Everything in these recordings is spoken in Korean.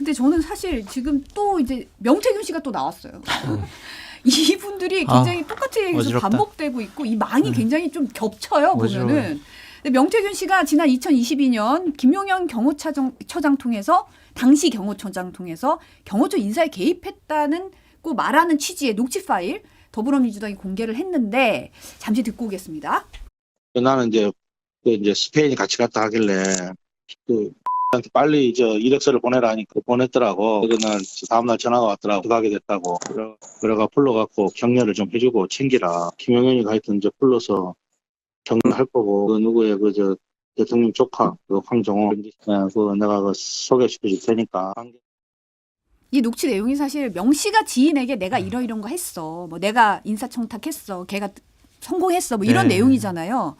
근데 저는 사실 지금 또 이제 명태균 씨가 또 나왔어요. 이분들이 굉장히 똑같은 얘기가 계속 반복되고 있고 이 망이 굉장히 좀 겹쳐요. 보면은. 근데 명태균 씨가 지난 2022년 김용현 경호처장 통해서 당시 경호처장 통해서 경호처 인사에 개입했다는 고 말하는 취지의 녹취 파일 더불어민주당이 공개를 했는데 잠시 듣고 오겠습니다. 나는 이제 스페인 같이 갔다 하길래 한테 빨리 이력서를 보내라 하니까 보냈더라고. 그래서 난 다음날 전화가 왔더라고. 가게 됐다고. 그래가 불러갖고 격려를 좀 해주고 챙기라. 김용현이가 하여튼 불러서 격려할 거고 그 누구의 대통령 조카 황정호 내가 소개시켜 줄 테니까. 이 녹취 내용이 사실 명 씨가 지인에게 내가 이런 거 했어. 뭐 내가 인사청탁했어. 걔가 성공했어. 뭐 이런 내용이잖아요.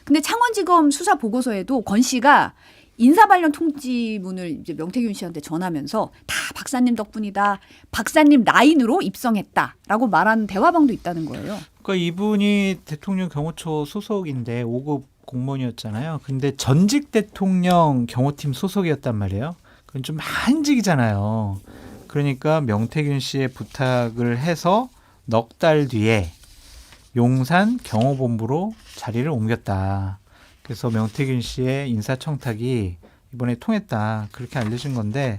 근데 창원지검 수사 보고서에도 권 씨가 인사 관련 통지문을 이제 명태균 씨한테 전하면서 다 박사님 덕분이다. 박사님 라인으로 입성했다라고 말하는 대화방도 있다는 거예요. 그러니까 이분이 대통령 경호처 소속인데 5급 공무원이었잖아요. 근데 전직 대통령 경호팀 소속이었단 말이에요. 그건 좀 한직이잖아요. 그러니까 명태균 씨의 부탁을 해서 넉 달 뒤에 용산 경호본부로 자리를 옮겼다. 그래서 명태균 씨의 인사청탁이 이번에 통했다. 그렇게 알려진 건데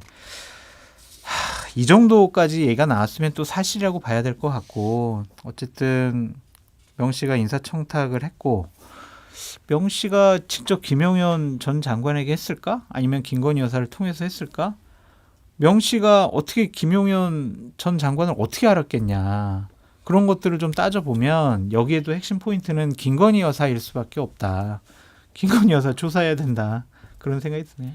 이 정도까지 얘기가 나왔으면 또 사실이라고 봐야 될 것 같고 어쨌든 명 씨가 인사청탁을 했고 명 씨가 직접 김용현 전 장관에게 했을까? 아니면 김건희 여사를 통해서 했을까? 명 씨가 어떻게 김용현 전 장관을 어떻게 알았겠냐. 그런 것들을 좀 따져보면 여기에도 핵심 포인트는 김건희 여사일 수밖에 없다. 김건희 여사 조사해야 된다. 그런 생각이 드네요.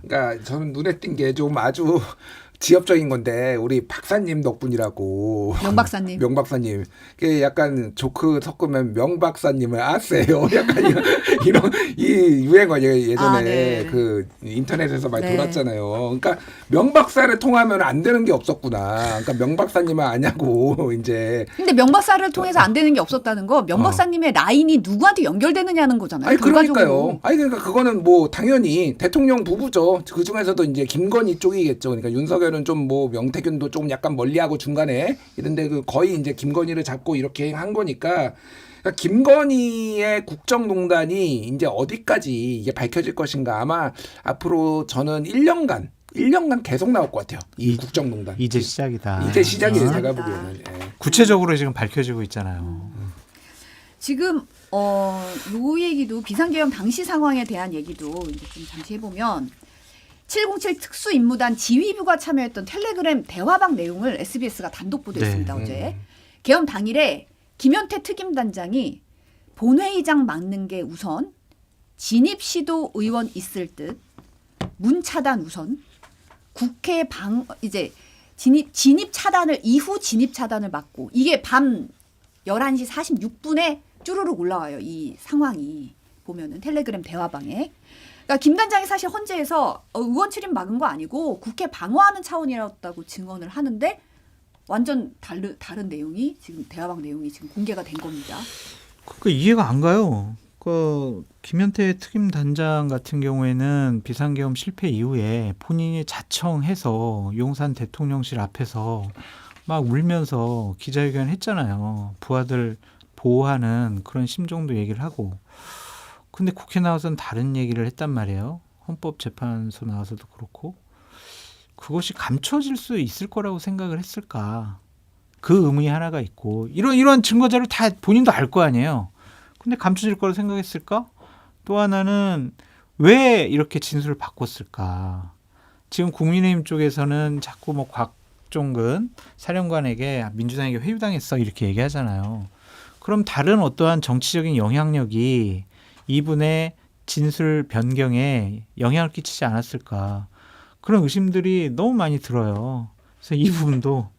그러니까 저는 눈에 띈 게 좀 아주 지엽적인 건데 우리 박사님 덕분이라고. 명 박사님. 그게 약간 조크 섞으면 명 박사님을 아세요. 약간 이런 이 유행어 예전에 그 인터넷에서 많이 돌았잖아요. 그러니까 명 박사를 통하면 안 되는 게 없었구나. 그러니까 명 박사님은 아냐고 이제. 근데 명 박사를 통해서 안 되는 게 없었다는 거 명 박사님의 라인이 누구한테 연결되느냐는 거잖아요. 아니 그러니까요. 아니 그러니까 그거는 뭐 당연히 대통령 부부죠. 그 중에서도 이제 김건희 쪽이겠죠. 그러니까 윤석열은 좀 뭐 명태균도 좀 약간 멀리하고 중간에 이런데 그 거의 이제 김건희를 잡고 이렇게 한 거니까. 그러니까 김건희의 국정농단이 이제 어디까지 이게 밝혀질 것인가 아마 앞으로 저는 1년간 계속 나올 것 같아요. 이 국정농단. 이제 시작이다. 이제 시작이에요. 제가 보기에는. 예. 구체적으로 지금 밝혀지고 있잖아요. 지금 요 얘기도 비상계엄 당시 상황에 대한 얘기도 이제 좀 잠시 해보면 707 특수임무단 지휘부가 참여했던 텔레그램 대화방 내용을 SBS가 단독 보도했습니다. 어제. 계엄 당일에 김현태 특임단장이 본회의장 막는 게 우선, 진입 시도 의원 있을 듯, 문 차단 우선, 국회 이제 진입 차단을 이후 진입 차단을 막고 이게 밤 11시 46분에 쭈루룩 올라와요. 이 상황이 보면은 텔레그램 대화방에. 그러니까 김 단장이 사실 헌재에서 의원 출입 막은 거 아니고 국회 방어하는 차원이었다고 증언을 하는데 완전 다른 내용이 지금 대화방 내용이 지금 공개가 된 겁니다. 그러니까 이해가 안 가요. 그 김현태 특임단장 같은 경우에는 비상계엄 실패 이후에 본인이 자청해서 용산 대통령실 앞에서 막 울면서 기자회견 했잖아요. 부하들 보호하는 그런 심정도 얘기를 하고. 근데 국회 나와서는 다른 얘기를 했단 말이에요. 헌법재판소 나와서도 그렇고. 그것이 감춰질 수 있을 거라고 생각을 했을까. 그 의문이 하나가 있고. 이런 증거자료 다 본인도 알 거 아니에요. 근데 감춰질 거라고 생각했을까? 또 하나는 왜 이렇게 진술을 바꿨을까? 지금 국민의힘 쪽에서는 자꾸 뭐 곽종근 사령관에게 민주당에게 회유당했어 이렇게 얘기하잖아요. 그럼 다른 어떠한 정치적인 영향력이 이분의 진술 변경에 영향을 끼치지 않았을까? 그런 의심들이 너무 많이 들어요. 그래서 이 부분도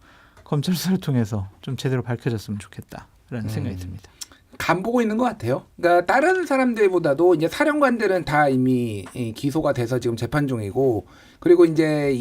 검찰 수사를 통해서 좀 제대로 밝혀졌으면 좋겠다라는 생각이 듭니다. 간 보고 있는 것 같아요. 그러니까 다른 사람들보다도 이제 사령관들은 다 이미 기소가 돼서 지금 재판 중이고, 그리고 이제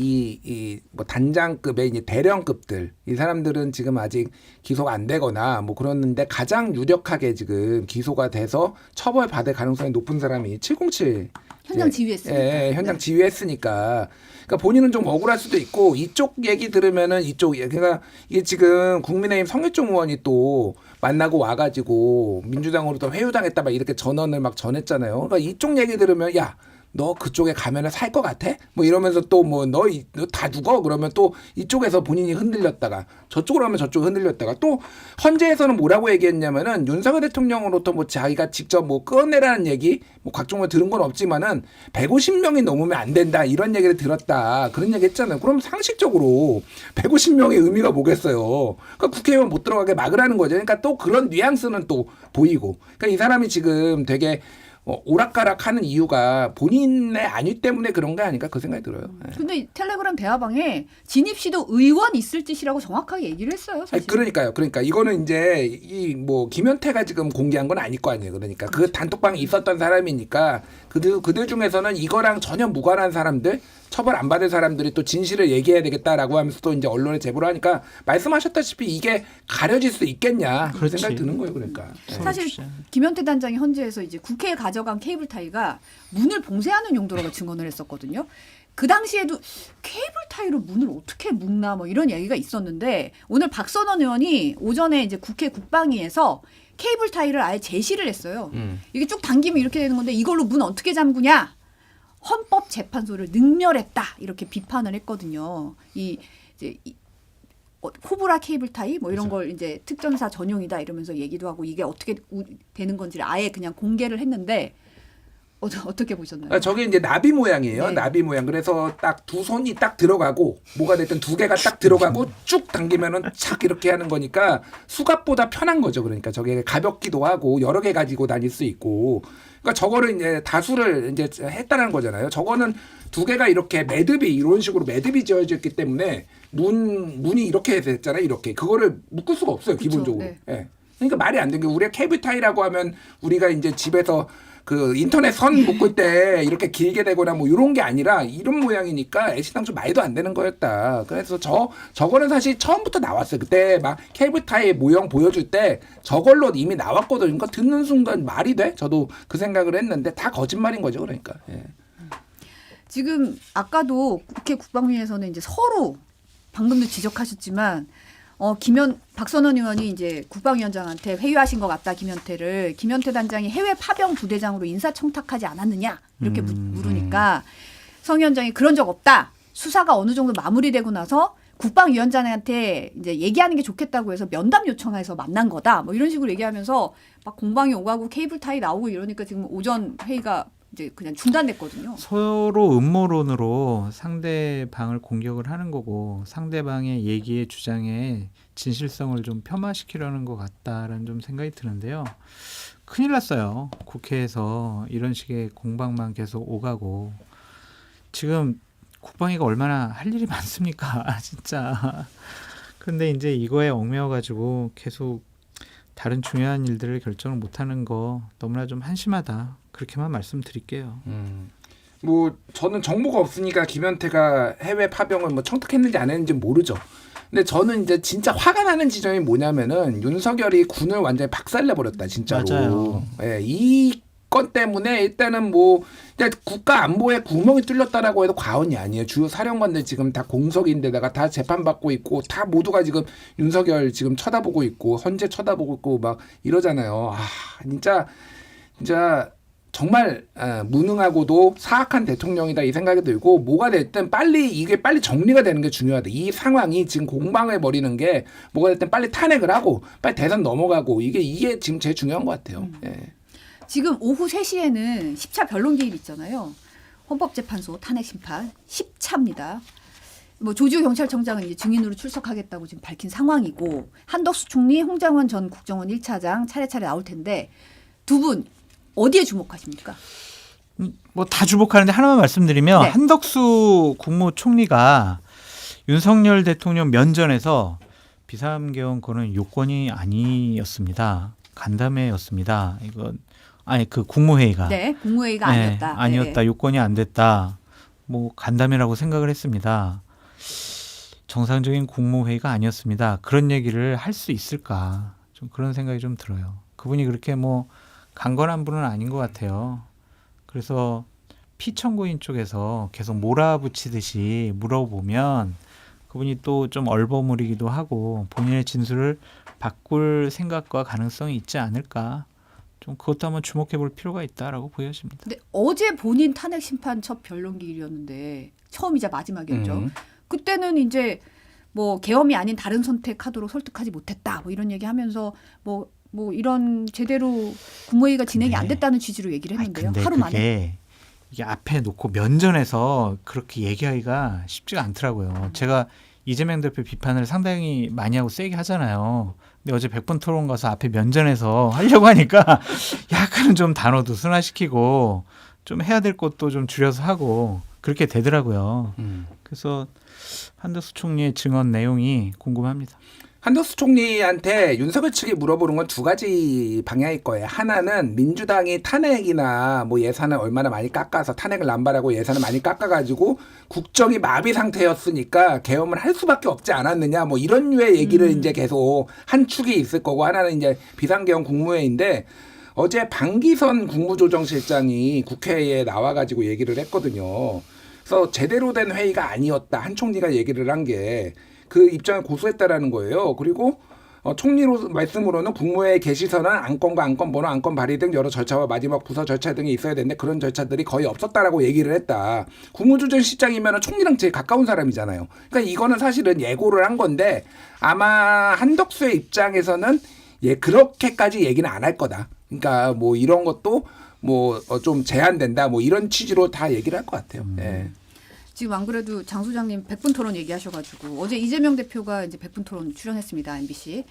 뭐 단장급의 이제 대령급들 이 사람들은 지금 아직 기소가 안 되거나 뭐 그러는데 가장 유력하게 지금 기소가 돼서 처벌 받을 가능성이 높은 사람이 707 현장 예, 지휘했으니까. 예, 현장 네. 지휘했으니까. 그러니까 본인은 좀 억울할 수도 있고 이쪽 얘기 들으면은 그러니까 이게 지금 국민의힘 성일종 의원이 또 만나고 와가지고 민주당으로 또 회유당했다 막 이렇게 전언을 막 전했잖아요. 그러니까 이쪽 얘기 들으면 야, 너 그쪽에 가면은 살 것 같아? 뭐 이러면서 또 뭐 너 다 죽어? 그러면 또 이쪽에서 본인이 흔들렸다가 저쪽으로 하면 저쪽 흔들렸다가 또 헌재에서는 뭐라고 얘기했냐면은 윤석열 대통령으로부터 뭐 자기가 직접 뭐 꺼내라는 얘기 뭐 각종 들은 건 없지만은 150명이 넘으면 안 된다 이런 얘기를 들었다 그런 얘기 했잖아요. 그럼 상식적으로 150명의 의미가 뭐겠어요? 그러니까 국회의원 못 들어가게 막으라는 거죠. 그러니까 또 그런 뉘앙스는 또 보이고. 그러니까 이 사람이 지금 되게 오락가락하는 이유가 본인의 안위 때문에 그런 게 아닐까 그 생각이 들어요. 예. 근데 텔레그램 대화방에 진입 씨도 의원 있을 짓이라고 정확하게 얘기를 했어요. 사실. 아니, 그러니까요. 그러니까 이거는 이제 이 뭐 김현태가 지금 공개한 건 아닐 거 아니에요. 그러니까 그 단톡방에 있었던 사람이니까 그들 중에서는 이거랑 전혀 무관한 사람들, 처벌 안 받을 사람들이 또 진실을 얘기해야 되겠다라고 하면서 또 이제 언론에 제보를 하니까 말씀하셨다시피 이게 가려질 수 있겠냐 그 그렇지. 생각이 드는 거예요. 그러니까. 예. 사실 김현태 단장이 헌재에서 이제 국회에 가져간 케이블 타이가 문을 봉쇄하는 용도라고 증언을 했었거든요. 그 당시에도 케이블 타이로 문을 어떻게 묶나 뭐 이런 얘기가 있었는데 오늘 박선원 의원이 오전에 이제 국회 국방위에서 케이블 타이를 아예 제시를 했어요. 이게 쭉 당기면 이렇게 되는 건데 이걸로 문 어떻게 잠그냐? 헌법재판소를 능멸했다 이렇게 비판을 했거든요. 코브라 케이블 타이 뭐 이런 걸 이제 특전사 전용이다 이러면서 얘기도 하고 이게 어떻게 되는 건지를 아예 그냥 공개를 했는데 어떻게 보셨나요? 저게 이제 나비 모양이에요. 네. 나비 모양. 그래서 딱 두 손이 딱 들어가고 뭐가 됐든 두 개가 딱 들어가고 쭉 당기면은 착 이렇게 하는 거니까 수갑보다 편한 거죠. 그러니까 저게 가볍기도 하고 여러 개 가지고 다닐 수 있고. 그러니까 저거를 이제 다수를 이제 했다는 거잖아요. 저거는 두 개가 이렇게 매듭이 이런 식으로 매듭이 지어져 있기 때문에 문이 이렇게 해서 했잖아요. 이렇게 그거를 묶을 수가 없어요. 그쵸, 기본적으로. 네. 예. 그러니까 말이 안 되는 게 우리가 케이블 타이라고 하면 우리가 이제 집에서 그 인터넷 선 묶을 때 이렇게 길게 되거나 뭐 이런 게 아니라 이런 모양이니까 애시당초 말도 안 되는 거였다. 그래서 저거는 사실 처음부터 나왔어요. 그때 막 케이블 타이 모형 보여줄 때 저걸로 이미 나왔거든요. 그러니까 듣는 순간 말이 돼? 저도 그 생각을 했는데 다 거짓말인 거죠. 그러니까. 예. 지금 아까도 국회 국방위에서는 이제 서로 방금도 지적하셨지만 박선원 의원이 이제 국방위원장한테 회유하신 것 같다 김현태 단장이 해외 파병 부대장으로 인사청탁하지 않았느냐 이렇게 물으니까 성 위원장이 그런 적 없다. 수사가 어느 정도 마무리되고 나서 국방위원장한테 이제 얘기하는 게 좋겠다고 해서 면담 요청해서 만난 거다. 뭐 이런 식으로 얘기하면서 막 공방이 오가고 케이블 타이 나오고 이러니까 지금 오전 회의가 이제 그냥 중단됐거든요. 서로 음모론으로 상대방을 공격을 하는 거고 상대방의 얘기의 주장에 진실성을 좀 폄하시키려는 것 같다라는 좀 생각이 드는데요. 큰일 났어요. 국회에서 이런 식의 공방만 계속 오가고 지금 국방위가 얼마나 할 일이 많습니까? 진짜. 그런데 이제 이거에 얽매여가지고 계속 다른 중요한 일들을 결정을 못하는 거 너무나 좀 한심하다. 그렇게만 말씀드릴게요. 뭐 저는 정보가 없으니까 김현태가 해외 파병을 뭐 청탁했는지 안 했는지 모르죠. 근데 저는 이제 진짜 화가 나는 지점이 뭐냐면은 윤석열이 군을 완전히 박살내버렸다 진짜로. 맞아요. 예, 이 건 때문에 일단은 뭐 국가 안보에 구멍이 뚫렸다라고 해도 과언이 아니에요. 주요 사령관들 지금 다 공석인데다가 다 재판받고 있고 다 모두가 지금 윤석열 지금 쳐다보고 있고 헌재 쳐다보고 있고 막 이러잖아요. 진짜 정말 무능하고도 사악한 대통령이다 이 생각이 들고 뭐가 됐든 이게 빨리 정리가 되는 게 중요하다. 이 상황이 지금 공방을 벌이는 게 뭐가 됐든 빨리 탄핵을 하고 빨리 대선 넘어가고 이게 지금 제일 중요한 것 같아요. 예. 지금 오후 3시에는 10차 변론 기일 있잖아요. 헌법재판소 탄핵 심판 10차입니다. 뭐 조지호 경찰청장은 이제 증인으로 출석하겠다고 지금 밝힌 상황이고 한덕수 총리, 홍장원 전 국정원 1차장 차례차례 나올 텐데 두 분 어디에 주목하십니까? 뭐 다 주목하는데 하나만 말씀드리면 네. 한덕수 국무총리가 윤석열 대통령 면전에서 비상계엄 거는 요건이 아니었습니다. 간담회였습니다. 이건 그 국무회의가 네, 국무회의가 아니었다. 아니었다. 네. 요건이 안 됐다. 뭐 간담회라고 생각을 했습니다. 정상적인 국무회의가 아니었습니다. 그런 얘기를 할 수 있을까? 좀 그런 생각이 좀 들어요. 그분이 그렇게 뭐 강건한 분은 아닌 것 같아요. 그래서 피청구인 쪽에서 계속 몰아붙이듯이 물어보면 그분이 또 좀 얼버무리기도 하고 본인의 진술을 바꿀 생각과 가능성이 있지 않을까. 좀 그것도 한번 주목해 볼 필요가 있다라고 보여집니다. 근데 어제 본인 탄핵 심판 첫 변론기일이었는데 처음이자 마지막이었죠. 그때는 이제 뭐 계엄이 아닌 다른 선택하도록 설득하지 못했다. 뭐 이런 얘기하면서 뭐 이런 제대로 국무회의가 진행이 안 됐다는 취지로 얘기를 했는데요. 근데 하루 만에. 이게 앞에 놓고 면전에서 그렇게 얘기하기가 쉽지가 않더라고요. 제가 이재명 대표 비판을 상당히 많이 하고 세게 하잖아요. 근데 어제 100분 토론 가서 앞에 면전에서 하려고 하니까 약간은 좀 단어도 순화시키고 좀 해야 될 것도 좀 줄여서 하고 그렇게 되더라고요. 그래서 한덕수 총리의 증언 내용이 궁금합니다. 한덕수 총리한테 윤석열 측이 물어보는 건 두 가지 방향일 거예요. 하나는 민주당이 탄핵이나 뭐 예산을 얼마나 많이 깎아서 탄핵을 남발하고 예산을 많이 깎아가지고 국정이 마비 상태였으니까 계엄을 할 수밖에 없지 않았느냐 뭐 이런 류의 얘기를 이제 계속 한 축이 있을 거고 하나는 이제 비상계엄 국무회의인데 어제 방기선 국무조정실장이 국회에 나와가지고 얘기를 했거든요. 그래서 제대로 된 회의가 아니었다. 한 총리가 얘기를 한 게 그 입장을 고수했다라는 거예요. 그리고 총리로 말씀으로는 국무회의 개시선언, 안건과 안건번호, 안건 발의 등 여러 절차와 마지막 부서 절차 등이 있어야 되는데 그런 절차들이 거의 없었다라고 얘기를 했다. 국무조정실장이면 총리랑 제일 가까운 사람이잖아요. 그러니까 이거는 사실은 예고를 한 건데 아마 한덕수의 입장에서는 그렇게까지 얘기는 안 할 거다. 그러니까 뭐 이런 것도 뭐 좀 제한된다. 뭐 이런 취지로 다 얘기를 할 것 같아요. 지금 안 그래도 장 소장님 100분 토론 얘기하셔가지고 어제 이재명 대표가 이제 100분 토론 출연했습니다. MBC.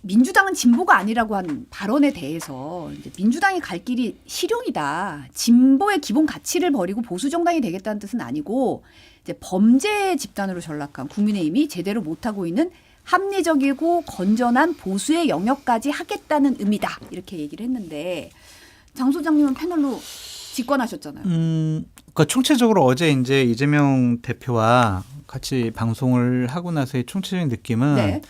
민주당은 진보가 아니라고 한 발언에 대해서 이제 민주당이 갈 길이 실용이다. 진보의 기본 가치를 버리고 보수 정당이 되겠다는 뜻은 아니고 이제 범죄 집단으로 전락한 국민의힘이 제대로 못하고 있는 합리적이고 건전한 보수의 영역까지 하겠다는 의미다. 이렇게 얘기를 했는데 장 소장님은 패널로 직관하셨잖아요. 그러니까 총체적으로 어제 이제 이재명 대표와 같이 방송을 하고 나서의 총체적인 느낌은 네.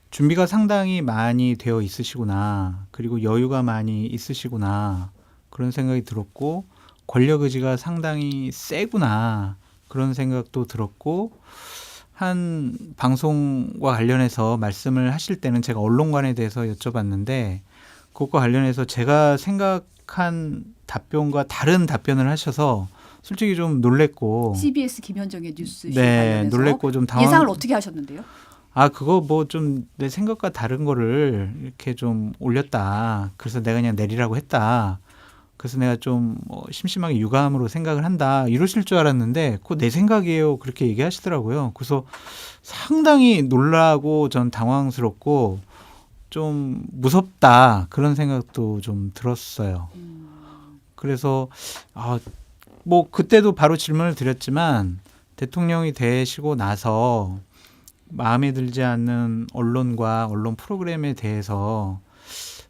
준비가 상당히 많이 되어 있으시구나. 그리고 여유가 많이 있으시구나. 그런 생각이 들었고 권력 의지가 상당히 세구나. 그런 생각도 들었고 한 방송과 관련해서 말씀을 하실 때는 제가 언론관에 대해서 여쭤봤는데 그것과 관련해서 제가 생각한 답변과 다른 답변을 하셔서 솔직히 좀 놀랬고 CBS 김현정의 뉴스 쇼 네, 관련해서 놀랬고 좀 예상을 어떻게 하셨는데요? 그거 뭐 좀 내 생각과 다른 거를 이렇게 좀 올렸다. 그래서 내가 그냥 내리라고 했다. 그래서 내가 좀 심심하게 유감으로 생각을 한다. 이러실 줄 알았는데 그거 내 생각이에요. 그렇게 얘기하시더라고요. 그래서 상당히 놀라고 전 당황스럽고 좀 무섭다. 그런 생각도 좀 들었어요. 그래서 뭐 그때도 바로 질문을 드렸지만 대통령이 되시고 나서 마음에 들지 않는 언론과 언론 프로그램에 대해서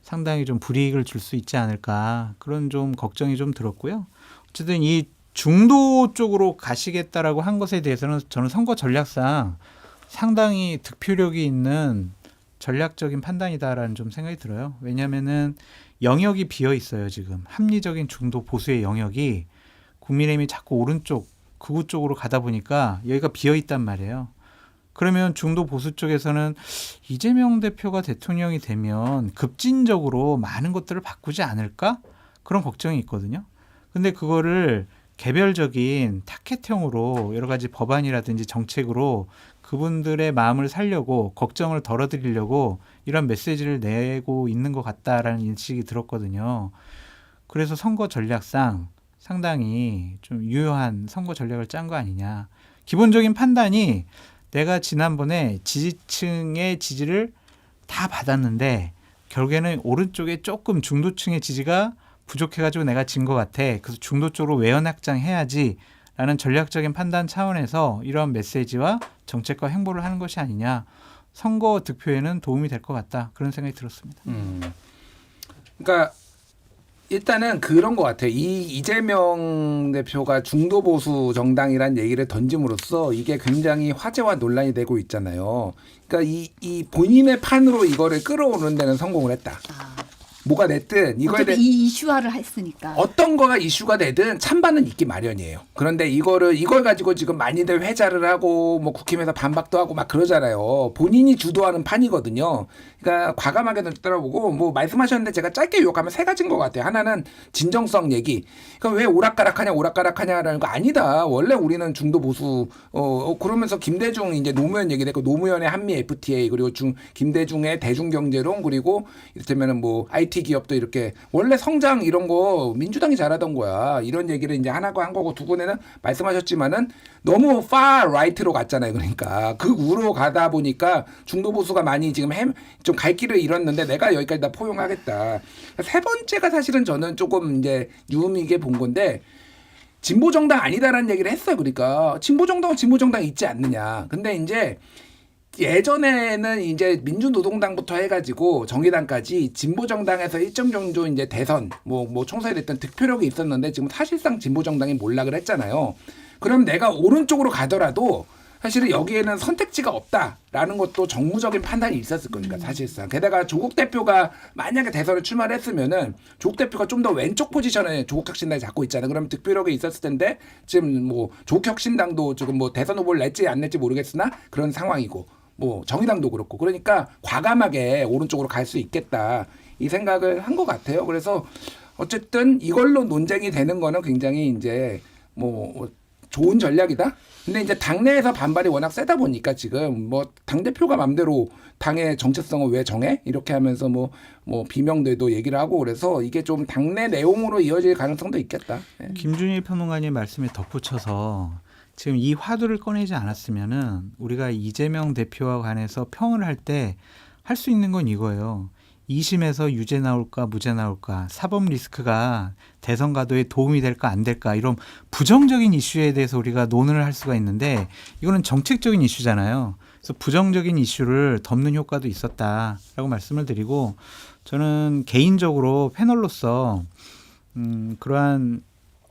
상당히 좀 불이익을 줄 수 있지 않을까 그런 좀 걱정이 좀 들었고요. 어쨌든 이 중도 쪽으로 가시겠다라고 한 것에 대해서는 저는 선거 전략상 상당히 득표력이 있는 전략적인 판단이다라는 좀 생각이 들어요. 왜냐하면은 영역이 비어 있어요. 지금 합리적인 중도 보수의 영역이 국민의힘이 자꾸 오른쪽 극우 쪽으로 가다 보니까 여기가 비어 있단 말이에요. 그러면 중도 보수 쪽에서는 이재명 대표가 대통령이 되면 급진적으로 많은 것들을 바꾸지 않을까? 그런 걱정이 있거든요. 근데 그거를 개별적인 타겟형으로 여러 가지 법안이라든지 정책으로 그분들의 마음을 살려고 걱정을 덜어드리려고 이런 메시지를 내고 있는 것 같다라는 인식이 들었거든요. 그래서 선거 전략상 상당히 좀 유효한 선거 전략을 짠 거 아니냐. 기본적인 판단이 내가 지난번에 지지층의 지지를 다 받았는데 결국에는 오른쪽에 조금 중도층의 지지가 부족해가지고 내가 진 것 같아. 그래서 중도 쪽으로 외연 확장해야지 라는 전략적인 판단 차원에서 이런 메시지와 정책과 행보를 하는 것이 아니냐. 선거 득표에는 도움이 될 것 같다. 그런 생각이 들었습니다. 그러니까 일단은 그런 것 같아요. 이재명 대표가 중도 보수 정당이란 얘기를 던짐으로써 이게 굉장히 화제와 논란이 되고 있잖아요. 그러니까 이 본인의 판으로 이거를 끌어오는 데는 성공을 했다. 뭐가 됐든 이거에 어차피 대해 이 이슈화를 했으니까. 어떤 거가 이슈가 되든 찬반은 있기 마련이에요. 그런데 이걸 가지고 지금 많이들 회자를 하고 뭐 국힘에서 반박도 하고 막 그러잖아요. 본인이 주도하는 판이거든요. 그러니까 과감하게 들어보고 뭐 말씀하셨는데 제가 짧게 요약하면 세 가지인 것 같아요. 하나는 진정성 얘기. 그러니까 왜 오락가락하냐라는 거 아니다. 원래 우리는 중도 보수 그러면서 김대중 이제 노무현 얘기를 했고 노무현의 한미 FTA 그리고 김대중의 대중경제론 그리고 이를테면은 뭐 IT 기업도 이렇게 원래 성장 이런 거 민주당이 잘하던 거야. 이런 얘기를 이제 하나고 한 거고 두 번에는 말씀하셨지만은 너무 far right로 갔잖아요. 그러니까 그 우로 가다 보니까 중도 보수가 많이 지금 좀 갈 길을 잃었는데 내가 여기까지 다 포용하겠다. 세 번째가 사실은 저는 조금 이제 유의미하게 본 건데 진보 정당 아니다라는 얘기를 했어요. 그러니까 진보 정당은 진보 정당 있지 않느냐. 근데 이제 예전에는 이제 민주노동당부터 해가지고 정의당까지 진보 정당에서 일정 정도 이제 대선 뭐 총선에 됐던 득표력이 있었는데 지금 사실상 진보 정당이 몰락을 했잖아요. 그럼 내가 오른쪽으로 가더라도 사실은 여기에는 선택지가 없다라는 것도 정무적인 판단이 있었을 거니까 사실상. 게다가 조국 대표가 만약에 대선에 출마를 했으면은 조국 대표가 좀 더 왼쪽 포지션에 조국 혁신당이 잡고 있잖아요. 그럼 득표력이 있었을 텐데 지금 뭐 조국 혁신당도 지금 뭐 대선 후보를 낼지 안 낼지 모르겠으나 그런 상황이고 뭐 정의당도 그렇고 그러니까 과감하게 오른쪽으로 갈 수 있겠다 이 생각을 한 것 같아요. 그래서 어쨌든 이걸로 논쟁이 되는 거는 굉장히 이제 뭐 좋은 전략이다. 근데 이제 당내에서 반발이 워낙 세다 보니까 지금 뭐 당대표가 맘대로 당의 정체성을 왜 정해? 이렇게 하면서 뭐 비명들도 얘기를 하고 그래서 이게 좀 당내 내용으로 이어질 가능성도 있겠다. 예. 김준일 평론가님 말씀에 덧붙여서 지금 이 화두를 꺼내지 않았으면은 우리가 이재명 대표와 관해서 평을 할 때 할 수 있는 건 이거예요. 2심에서 유죄 나올까 무죄 나올까 사법 리스크가 대선 가도에 도움이 될까 안 될까 이런 부정적인 이슈에 대해서 우리가 논의를 할 수가 있는데 이거는 정책적인 이슈잖아요. 그래서 부정적인 이슈를 덮는 효과도 있었다라고 말씀을 드리고 저는 개인적으로 패널로서 그러한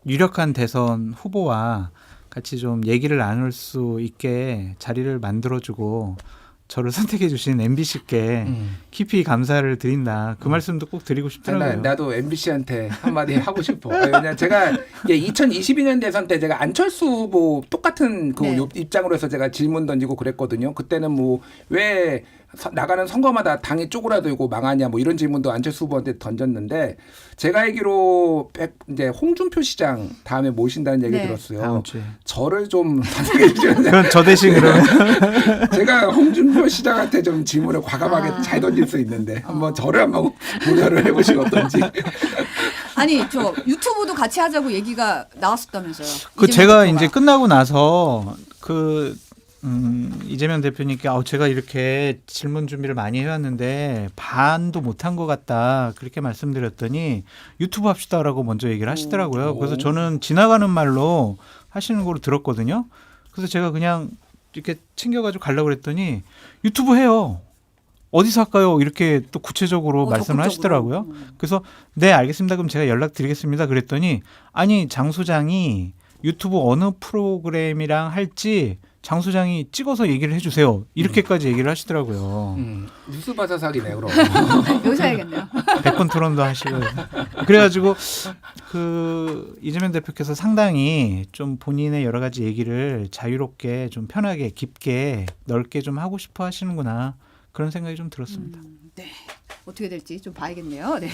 유력한 대선 후보와 같이 좀 얘기를 나눌 수 있게 자리를 만들어주고 저를 선택해 주신 MBC께 깊이 감사를 드린다. 그 말씀도 꼭 드리고 싶더라고요. 나도 MBC한테 한마디 하고 싶어. 왜냐면 제가 2022년 대선 때 제가 안철수 후보 똑같은 그 입장으로 해서 제가 질문 던지고 그랬거든요. 그때는 뭐 왜 나가는 선거마다 당이 쪼그라들고 망하냐 뭐 이런 질문도 안철수 후보한테 던졌는데 제가 알기로 이제 홍준표 시장 다음에 모신다는 얘기 들었어요. 다음 주에. 저를 좀 선택해 주시면 그럼 저 대신 그러면 제가 홍준표 시장한테 좀 질문을 과감하게 잘 던질 수 있는데 한번 저를 한번 고려를 해보시면 어떤지. 아니 저 유튜브도 같이 하자고 얘기가 나왔었다면서요. 그 이재명 제가 대표가. 이제 끝나고 나서 이재명 대표님께 제가 이렇게 질문 준비를 많이 해왔는데 반도 못한 것 같다 그렇게 말씀드렸더니 유튜브 합시다라고 먼저 얘기를 하시더라고요. 그래서 저는 지나가는 말로 하시는 거로 들었거든요. 그래서 제가 그냥 이렇게 챙겨가지고 가려고 그랬더니 유튜브 해요. 어디서 할까요? 이렇게 또 구체적으로 말씀을 적극적으로. 하시더라고요. 그래서 네 알겠습니다. 그럼 제가 연락드리겠습니다. 그랬더니 아니 장 소장이 유튜브 어느 프로그램이랑 할지 장 소장이 찍어서 얘기를 해주세요. 이렇게까지 얘기를 하시더라고요. 뉴스 바사삭이네 그럼. 여기서 해야겠네요. 백분 토론도 하시고 그래가지고 그 이재명 대표께서 상당히 좀 본인의 여러 가지 얘기를 자유롭게 좀 편하게 깊게 넓게 좀 하고 싶어 하시는구나 그런 생각이 좀 들었습니다. 네. 어떻게 될지 좀 봐야겠네요. 네.